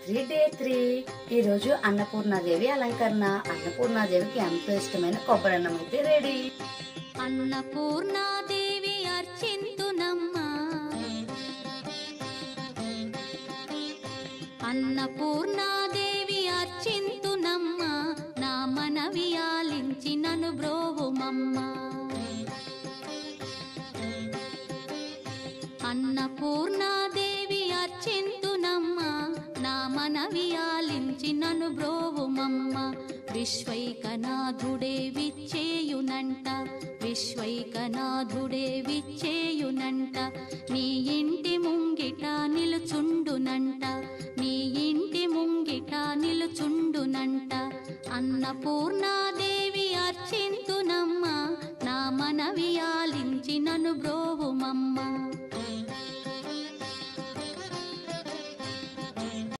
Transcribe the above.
Navratri day 3 ఈ రోజు అన్నపూర్ణాదేవి అలంకరణ. అన్నపూర్ణాదేవికి ఎంతో ఇష్టమైన కొబ్బరన్నం అయితే రెడీ. అన్నపూర్ణాదేవి అర్చింతునమ్మా, అన్నపూర్ణాదేవి అర్చింతునమ్మా, నా మనవి ఆలించి నన్ను బ్రోవుమమ్మా. అన్నపూర్ణాదేవి అర్చింతునమ్మా, నా మనవి ఆలించి నన్ను బ్రోవుమమ్మ. విశ్వైకనాథుడే విచ్చేయునంట, విశ్వైకనాథుడే విచ్చేయునంట, నీ ఇంటి ముంగిట నిలుచుండునంట, నీ ఇంటి ముంగిట నిలుచుండునంట. అన్నపూర్ణాదేవి అర్చింతునమ్మా, నా మనవి ఆలించి నన్ను బ్రోవుమమ్మ.